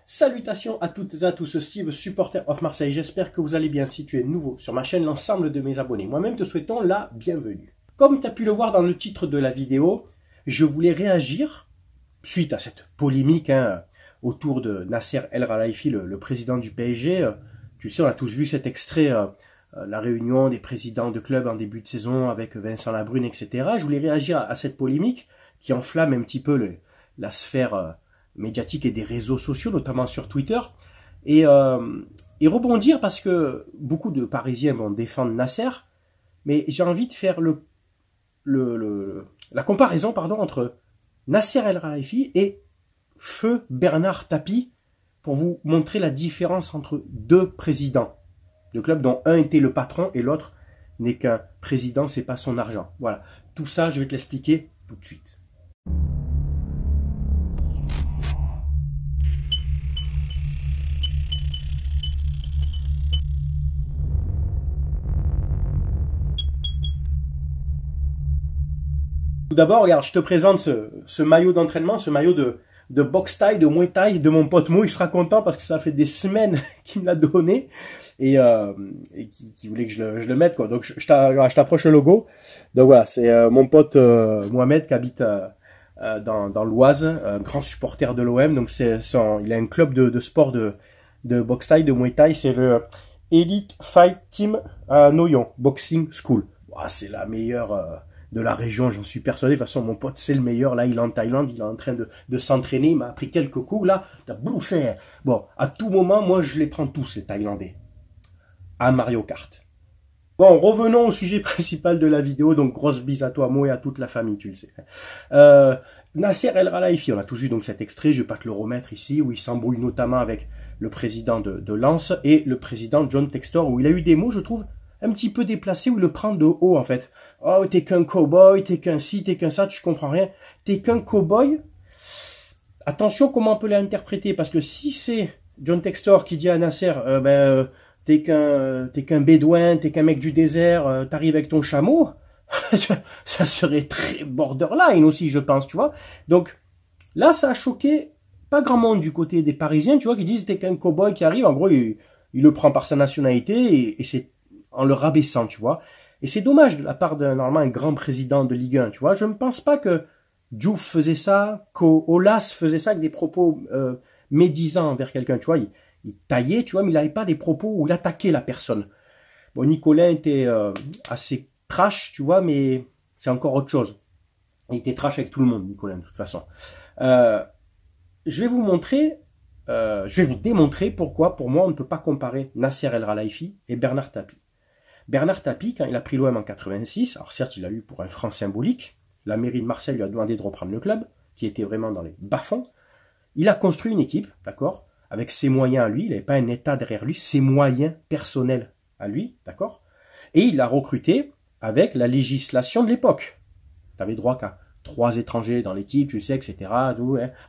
Salutations à toutes et à tous, Steve, supporter of Marseille. J'espère que vous allez bien. Si tu es nouveau sur ma chaîne, l'ensemble de mes abonnés, moi-même te souhaitons la bienvenue. Comme tu as pu le voir dans le titre de la vidéo, je voulais réagir suite à cette polémique autour de Nasser El Khelaifi, le président du PSG. Tu le sais, on a tous vu cet extrait, la réunion des présidents de clubs en début de saison avec Vincent Labrune, etc. Je voulais réagir à cette polémique qui enflamme un petit peu la sphère médiatique et des réseaux sociaux, notamment sur Twitter, et rebondir parce que beaucoup de Parisiens vont défendre Nasser, mais j'ai envie de faire la comparaison entre Nasser El Khelaifi et Feu Bernard Tapie pour vous montrer la différence entre deux présidents de clubs dont un était le patron et l'autre n'est qu'un président, c'est pas son argent. Voilà, tout ça je vais te l'expliquer tout de suite. Tout d'abord, regarde, je te présente ce maillot d'entraînement, ce maillot de boxe taille, de muay thai, de mon pote Mo. Il sera content parce que ça fait des semaines qu'il me l'a donné et qui voulait que je le mette, quoi. Donc je t'approche le logo. Donc voilà, c'est mon pote Mohamed qui habite dans l'Oise, un grand supporter de l'OM. Donc il a un club de sport de boxe taille, de muay thai. C'est le Elite Fight Team à Noyon Boxing School. Wow, c'est la meilleure de la région, j'en suis persuadé. De toute façon, mon pote, c'est le meilleur. Là, il est en Thaïlande, il est en train de s'entraîner. Il m'a appris quelques coups, là. Bon, à tout moment, moi, je les prends tous, les Thaïlandais. À Mario Kart. Bon, revenons au sujet principal de la vidéo. Donc, grosse bise à toi, Mo, et à toute la famille, tu le sais. Nasser El Khelaifi, on a tous vu donc cet extrait, je vais pas te le remettre ici, où il s'embrouille notamment avec le président de Lens et le président John Textor, où il a eu des mots, je trouve, un petit peu déplacé, où il le prend de haut, en fait. Oh, t'es qu'un cow-boy, t'es qu'un ci, t'es qu'un ça, tu comprends rien. T'es qu'un cow-boy. Attention comment on peut l'interpréter, parce que si c'est John Textor qui dit à Nasser, t'es qu'un bédouin, t'es qu'un mec du désert, t'arrives avec ton chameau, ça serait très borderline aussi, je pense, tu vois. Donc, là, ça a choqué pas grand monde du côté des Parisiens, tu vois, qui disent t'es qu'un cow-boy qui arrive. En gros, il le prend par sa nationalité et c'est en le rabaissant, tu vois. Et c'est dommage de la part normalement un grand président de Ligue 1, tu vois. Je ne pense pas que Diouf faisait ça, qu'Olas faisait ça avec des propos médisants envers quelqu'un, tu vois. Il taillait, tu vois, mais il n'avait pas des propos où il attaquait la personne. Bon, Nicolas était assez trash, tu vois, mais c'est encore autre chose. Il était trash avec tout le monde, Nicolas, de toute façon. Je vais vous démontrer pourquoi, pour moi, on ne peut pas comparer Nasser El Khelaifi et Bernard Tapie. Bernard Tapie, quand il a pris l'OM en 86, alors certes, il l'a eu pour un franc symbolique, la mairie de Marseille lui a demandé de reprendre le club, qui était vraiment dans les bas-fonds. Il a construit une équipe, d'accord, avec ses moyens à lui, il n'avait pas un état derrière lui, ses moyens personnels à lui, d'accord, et il l'a recruté avec la législation de l'époque. Tu avais droit qu'à 3 étrangers dans l'équipe, tu le sais, etc.,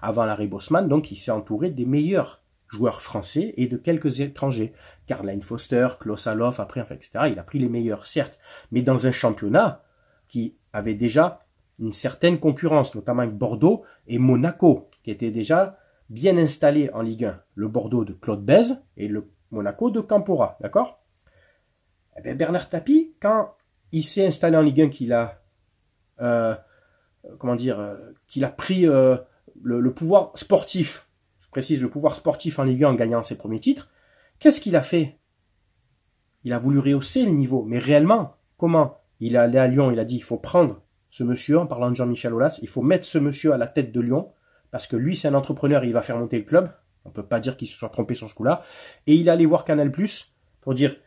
avant l'arrêt Bosman, donc il s'est entouré des meilleurs joueurs français et de quelques étrangers. Karl-Heinz Foster, Klaus Allofs, après, enfin, etc. Il a pris les meilleurs, certes, mais dans un championnat qui avait déjà une certaine concurrence, notamment avec Bordeaux et Monaco, qui étaient déjà bien installés en Ligue 1. Le Bordeaux de Claude Bèze et le Monaco de Campora, d'accord? Eh bien, Bernard Tapie, quand il s'est installé en Ligue 1, qu'il a pris le pouvoir sportif, précise le pouvoir sportif en Ligue 1 en gagnant ses premiers titres, qu'est-ce qu'il a fait? Il a voulu rehausser le niveau, mais réellement, comment? Il est allé à Lyon, il a dit, il faut prendre ce monsieur, en parlant de Jean-Michel Aulas, il faut mettre ce monsieur à la tête de Lyon, parce que lui, c'est un entrepreneur et il va faire monter le club, on ne peut pas dire qu'il se soit trompé sur ce coup-là, et il est allé voir Canal+, pour dire,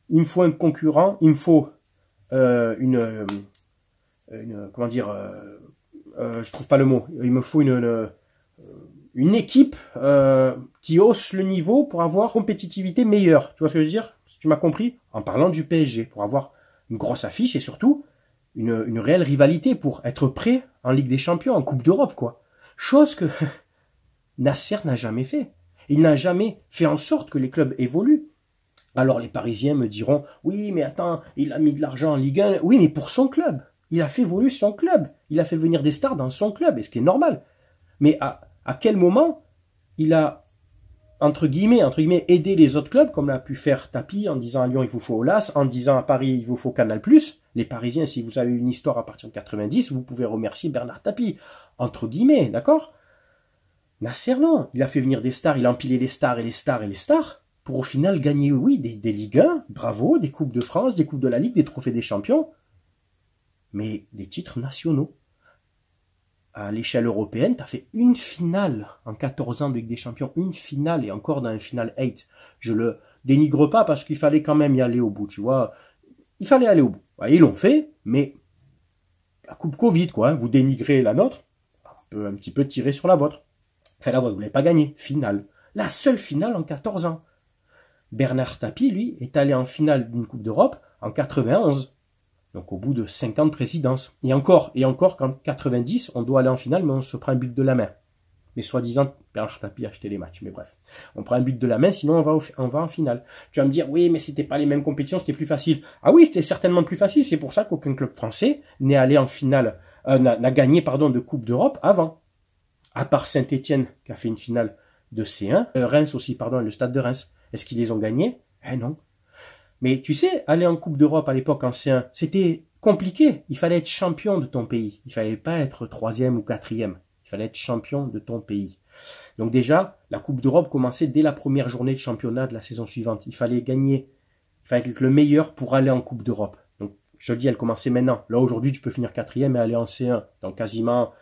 il me faut un concurrent, il me faut je trouve pas le mot, il me faut une équipe qui hausse le niveau pour avoir compétitivité meilleure. Tu vois ce que je veux dire? Si tu m'as compris? En parlant du PSG, pour avoir une grosse affiche et surtout une réelle rivalité pour être prêt en Ligue des Champions, en Coupe d'Europe, quoi. Chose que Nasser n'a jamais fait. Il n'a jamais fait en sorte que les clubs évoluent. Alors les Parisiens me diront, oui, mais attends, il a mis de l'argent en Ligue 1. Oui, mais pour son club. Il a fait évoluer son club. Il a fait venir des stars dans son club, et ce qui est normal. Mais à quel moment il a entre guillemets, aider les autres clubs, comme l'a pu faire Tapi, en disant à Lyon, il vous faut Aulas, en disant à Paris, il vous faut Canal+. Les Parisiens, si vous avez une histoire à partir de 90, vous pouvez remercier Bernard Tapie. Entre guillemets, d'accord? Nasser, non. Il a fait venir des stars, il a empilé les stars et les stars et les stars, pour au final gagner, oui, des Ligue 1, bravo, des Coupes de France, des Coupes de la Ligue, des Trophées des Champions, mais des titres nationaux. À l'échelle européenne, tu as fait une finale en 14 ans de Ligue des Champions, une finale et encore dans un final 8. Je le dénigre pas parce qu'il fallait quand même y aller au bout, tu vois. Il fallait aller au bout. Ils l'ont fait, mais la coupe Covid, quoi. Vous dénigrez la nôtre, on peut un petit peu tirer sur la vôtre. Enfin, la vôtre, vous l'avez pas gagné. Finale. La seule finale en 14 ans. Bernard Tapie, lui, est allé en finale d'une Coupe d'Europe en 91. Donc au bout de 5 ans de présidence. Et encore, qu'en 90, on doit aller en finale, mais on se prend un but de la main. Mais soi-disant, Bernard Tapie a acheté les matchs. Mais bref, on prend un but de la main, sinon on va en finale. Tu vas me dire, oui, mais c'était pas les mêmes compétitions, c'était plus facile. Ah oui, c'était certainement plus facile. C'est pour ça qu'aucun club français n'est allé en finale, n'a gagné, de Coupe d'Europe avant. À part Saint-Étienne, qui a fait une finale de C1. Reims aussi, le Stade de Reims. Est-ce qu'ils les ont gagnés? Non. Mais tu sais, aller en Coupe d'Europe à l'époque en C1, c'était compliqué. Il fallait être champion de ton pays. Il fallait pas être 3e ou 4e. Il fallait être champion de ton pays. Donc déjà, la Coupe d'Europe commençait dès la première journée de championnat de la saison suivante. Il fallait être le meilleur pour aller en Coupe d'Europe. Donc je te dis, elle commençait maintenant. Là aujourd'hui, tu peux finir 4e et aller en C1. Dans quasiment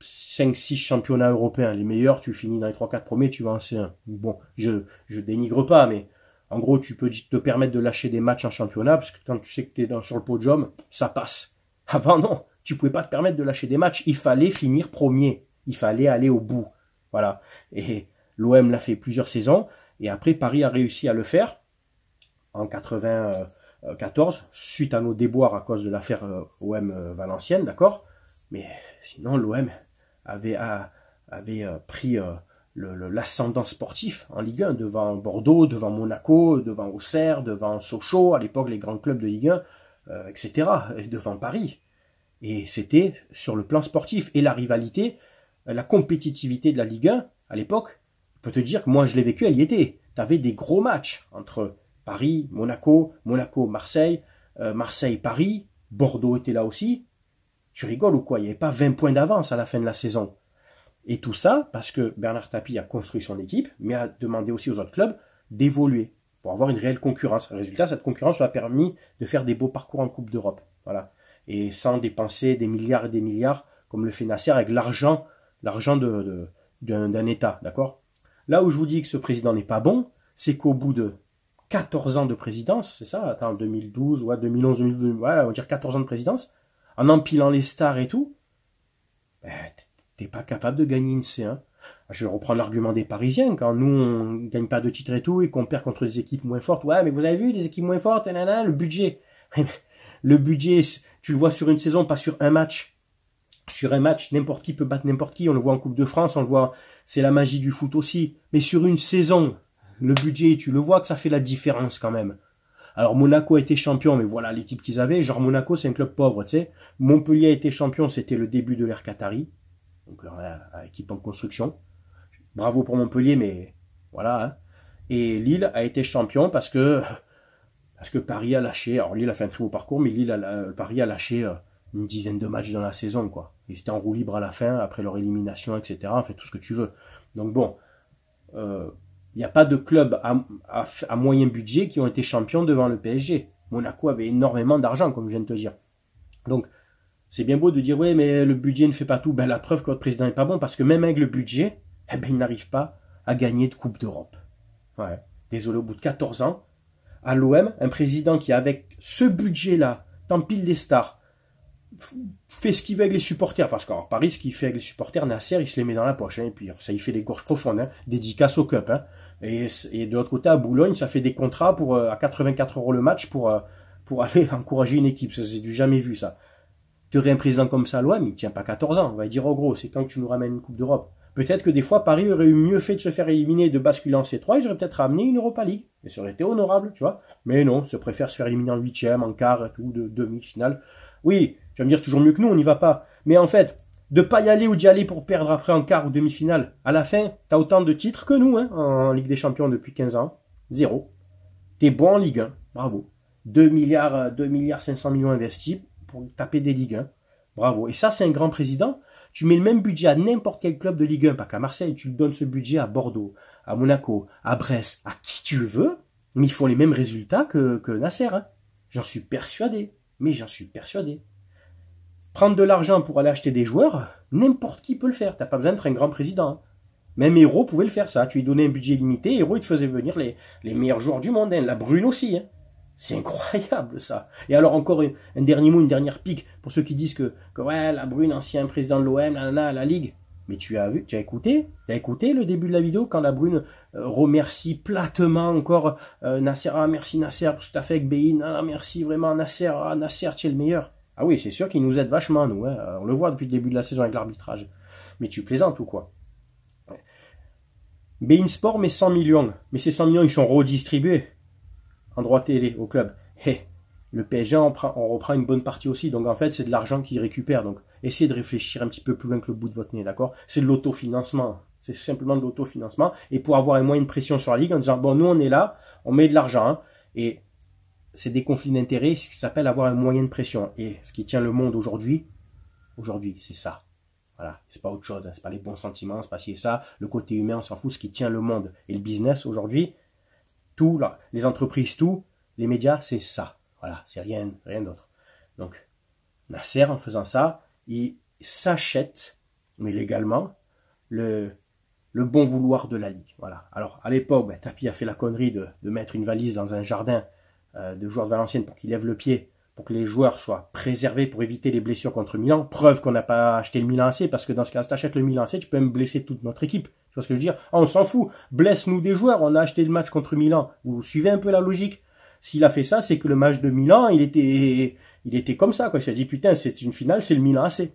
5-6 championnats européens. Les meilleurs, tu finis dans les 3-4 premiers, tu vas en C1. Bon, je dénigre pas, mais en gros, tu peux te permettre de lâcher des matchs en championnat, parce que quand tu sais que tu es sur le podium, ça passe. Avant, non, tu pouvais pas te permettre de lâcher des matchs. Il fallait finir premier. Il fallait aller au bout. Voilà. Et l'OM l'a fait plusieurs saisons. Et après, Paris a réussi à le faire en 94, suite à nos déboires à cause de l'affaire OM Valenciennes, d'accord? Mais sinon, l'OM avait pris l'ascendant sportif en Ligue 1 devant Bordeaux, devant Monaco, devant Auxerre, devant Sochaux, à l'époque les grands clubs de Ligue 1, etc. Et devant Paris. Et c'était sur le plan sportif. Et la rivalité, la compétitivité de la Ligue 1, à l'époque, je peux te dire que moi je l'ai vécu, elle y était. Tu avais des gros matchs entre Paris, Monaco, Marseille, Marseille-Paris, Bordeaux était là aussi. Tu rigoles ou quoi? Il n'y avait pas 20 points d'avance à la fin de la saison. Et tout ça parce que Bernard Tapie a construit son équipe, mais a demandé aussi aux autres clubs d'évoluer pour avoir une réelle concurrence. Résultat, cette concurrence lui a permis de faire des beaux parcours en Coupe d'Europe. Voilà. Et sans dépenser des milliards et des milliards, comme le fait Nasser, avec l'argent d'un État. D'accord? Là où je vous dis que ce président n'est pas bon, c'est qu'au bout de 14 ans de présidence, c'est ça, attends, 2012, 2011, 2012, voilà, on va dire 14 ans de présidence, en empilant les stars et tout, t'es pas capable de gagner une C1. Je vais reprendre l'argument des Parisiens, quand nous, on gagne pas de titres et tout, et qu'on perd contre des équipes moins fortes. Ouais, mais vous avez vu, les équipes moins fortes, le budget. Le budget, tu le vois sur une saison, pas sur un match. Sur un match, n'importe qui peut battre n'importe qui. On le voit en Coupe de France, on le voit, c'est la magie du foot aussi. Mais sur une saison, le budget, tu le vois que ça fait la différence quand même. Alors Monaco a été champion, mais voilà l'équipe qu'ils avaient. Genre Monaco, c'est un club pauvre, tu sais. Montpellier a été champion, c'était le début de l'ère Qatari. Donc équipe en construction. Bravo pour Montpellier, mais voilà. Hein. Et Lille a été champion parce que Paris a lâché. Alors Lille a fait un très beau parcours, mais Paris a lâché une dizaine de matchs dans la saison, quoi. Ils étaient en roue libre à la fin, après leur élimination, etc. En fait, tout ce que tu veux. Donc bon, il n'y a pas de club à moyen budget qui ont été champions devant le PSG. Monaco avait énormément d'argent, comme je viens de te dire. Donc, c'est bien beau de dire, ouais, mais le budget ne fait pas tout. Ben, la preuve que votre président n'est pas bon, parce que même avec le budget, il n'arrive pas à gagner de Coupe d'Europe. Ouais. Désolé, au bout de 14 ans, à l'OM, un président qui, avec ce budget-là, t'empile des stars, fait ce qu'il veut avec les supporters, parce qu'à Paris, ce qu'il fait avec les supporters, Nasser, il se les met dans la poche, hein, et puis ça, il fait des gorges profondes, hein, dédicace au Cup, hein. Et de l'autre côté, à Boulogne, ça fait des contrats à 84 € le match pour aller encourager une équipe. Ça, c'est du jamais vu, ça. Tu aurais un président comme ça à l'OM, il ne tient pas 14 ans. On va dire, oh gros, c'est quand que tu nous ramènes une Coupe d'Europe. Peut-être que des fois, Paris aurait eu mieux fait de se faire éliminer, de basculer en C3, ils auraient peut-être ramené une Europa League. Et ça aurait été honorable, tu vois. Mais non, se préfère se faire éliminer en 8e, en quart et tout, de demi-finale. Oui, tu vas me dire, c'est toujours mieux que nous, on n'y va pas. Mais en fait, de pas y aller ou d'y aller pour perdre après en quart ou demi-finale. À la fin, t'as autant de titres que nous, hein, en Ligue des Champions depuis 15 ans. 0. T'es bon en Ligue 1. Bravo. 2 milliards 500 millions investis pour taper des Ligue 1. Bravo. Et ça, c'est un grand président. Tu mets le même budget à n'importe quel club de Ligue 1, pas qu'à Marseille. Tu donnes ce budget à Bordeaux, à Monaco, à Brest, à qui tu veux. Mais ils font les mêmes résultats que Nasser. Hein. J'en suis persuadé. Mais j'en suis persuadé. Prendre de l'argent pour aller acheter des joueurs, n'importe qui peut le faire. T'as pas besoin d'être un grand président. Hein. Même Hérault pouvait le faire, ça. Tu lui donnais un budget limité, Hérault, il te faisait venir les meilleurs joueurs du monde. Hein. La Brune aussi. Hein. C'est incroyable, ça. Et alors, encore un dernier mot, une dernière pique, pour ceux qui disent que ouais, la Brune, ancien président de l'OM, la Ligue. Mais tu as écouté le début de la vidéo, quand la Brune remercie platement encore Nasser. Ah, merci Nasser pour ce que tu as fait avec Bein. Ah, merci vraiment Nasser. Ah, Nasser, tu es le meilleur. Ah oui, c'est sûr qu'il nous aide vachement, nous. Hein. On le voit depuis le début de la saison avec l'arbitrage. Mais tu plaisantes ou quoi? Ouais. Bein Sport met 100 millions. Mais ces 100 millions, ils sont redistribués en droit télé au club. Hey, le PSG, on reprend une bonne partie aussi. Donc en fait, c'est de l'argent qu'ils récupèrent. Donc essayez de réfléchir un petit peu plus loin que le bout de votre nez, d'accord? C'est de l'autofinancement. C'est simplement de l'autofinancement. Et pour avoir un moyen de pression sur la Ligue en disant, bon, nous, on est là, on met de l'argent. Hein, et c'est des conflits d'intérêts, ce qui s'appelle avoir un moyen de pression. Et ce qui tient le monde aujourd'hui, c'est ça. Voilà, c'est pas autre chose, hein. C'est pas les bons sentiments, c'est pas ci et ça. Le côté humain, on s'en fout, ce qui tient le monde. Et le business aujourd'hui, tout, là, les entreprises, tout, les médias, c'est ça. Voilà, c'est rien d'autre. Donc, Nasser, en faisant ça, il s'achète, mais légalement, le bon vouloir de la Ligue. Voilà. Alors, à l'époque, Tapi a fait la connerie de mettre une valise dans un jardin de joueurs de Valenciennes pour qu'ils lèvent le pied, pour que les joueurs soient préservés pour éviter les blessures contre Milan. Preuve qu'on n'a pas acheté le Milan AC, parce que dans ce cas, si tu achètes le Milan AC, tu peux même blesser toute notre équipe. Tu vois ce que je veux dire? Ah, on s'en fout. Blesse-nous des joueurs. On a acheté le match contre Milan. Vous suivez un peu la logique? S'il a fait ça, c'est que le match de Milan, il était comme ça, quoi. Il s'est dit, putain, c'est une finale, c'est le Milan AC.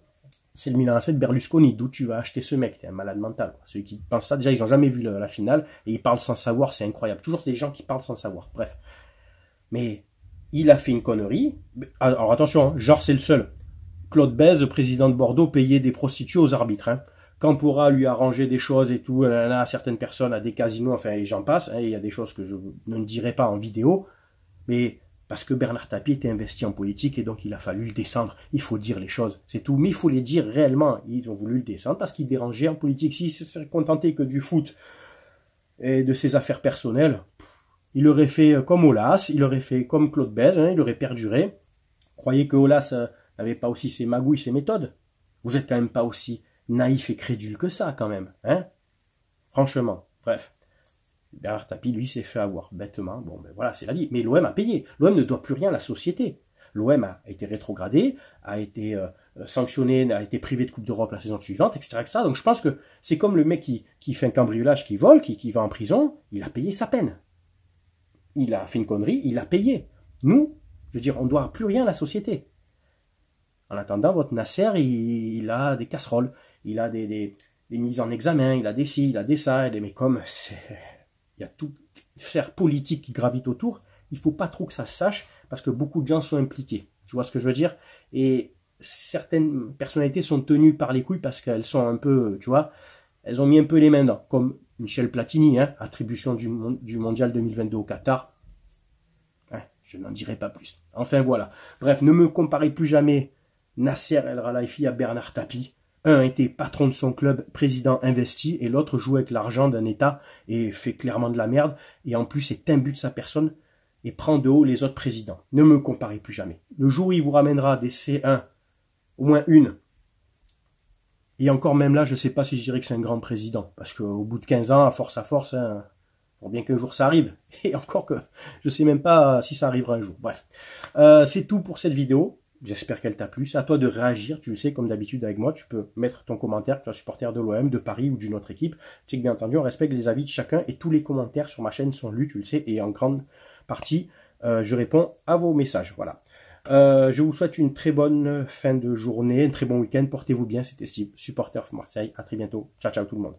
C'est le Milan AC de Berlusconi. D'où tu vas acheter ce mec? T'es un malade mental, quoi. Ceux qui pensent ça, déjà, ils n'ont jamais vu la finale, et ils parlent sans savoir, c'est incroyable. Toujours des gens qui parlent sans savoir. Bref. Mais il a fait une connerie. Alors attention, hein, genre c'est le seul. Claude Bèze, président de Bordeaux, payait des prostituées aux arbitres. Hein. Quand pourra lui arranger des choses et tout, à certaines personnes, à des casinos, enfin, et j'en passe. Hein, il y a des choses que je ne dirai pas en vidéo. Mais parce que Bernard Tapie était investi en politique et donc il a fallu le descendre. Il faut dire les choses, c'est tout. Mais il faut les dire réellement. Ils ont voulu le descendre parce qu'il dérangeait en politique. S'il se serait contenté que du foot et de ses affaires personnelles, il aurait fait comme Aulas, il aurait fait comme Claude Bèze, hein, il aurait perduré. Croyez que Aulas n'avait pas aussi ses magouilles, ses méthodes? Vous êtes quand même pas aussi naïf et crédule que ça, quand même. Hein? Franchement, bref. Bernard Tapie, lui, s'est fait avoir bêtement. Bon, ben voilà, c'est la vie. Mais l'OM a payé. L'OM ne doit plus rien à la société. L'OM a été rétrogradé, a été sanctionné, a été privé de Coupe d'Europe la saison suivante, etc., etc. Donc je pense que c'est comme le mec qui fait un cambriolage, qui vole, qui va en prison, il a payé sa peine. Il a fait une connerie, il a payé. Nous, je veux dire, on ne doit plus rien à la société. En attendant, votre Nasser, il a des casseroles, il a des mises en examen, il a des ci, il a des ça, mais comme il y a toute sphère politique qui gravite autour, il ne faut pas trop que ça se sache, parce que beaucoup de gens sont impliqués. Tu vois ce que je veux dire? Et certaines personnalités sont tenues par les couilles parce qu'elles sont un peu, tu vois, elles ont mis un peu les mains dedans, comme Michel Platini, hein, attribution du Mondial 2022 au Qatar. Hein, je n'en dirai pas plus. Enfin voilà. Bref, ne me comparez plus jamais Nasser El Khelaifi à Bernard Tapie. Un était patron de son club, président investi, et l'autre joue avec l'argent d'un État et fait clairement de la merde. Et en plus, est imbu de sa personne et prend de haut les autres présidents. Ne me comparez plus jamais. Le jour où il vous ramènera des C1, au moins une, et encore même là, je ne sais pas si je dirais que c'est un grand président. Parce qu'au bout de 15 ans, à force, hein, pour bien qu'un jour ça arrive. Et encore que je ne sais même pas si ça arrivera un jour. Bref, c'est tout pour cette vidéo. J'espère qu'elle t'a plu. C'est à toi de réagir. Tu le sais, comme d'habitude avec moi, tu peux mettre ton commentaire, que tu es un supporter de l'OM, de Paris ou d'une autre équipe. Tu sais que bien entendu, on respecte les avis de chacun et tous les commentaires sur ma chaîne sont lus, tu le sais. Et en grande partie, je réponds à vos messages. Voilà. Je vous souhaite une très bonne fin de journée, un très bon week-end. Portez-vous bien, c'était Steve, supporter of Marseille. À très bientôt. Ciao, ciao tout le monde.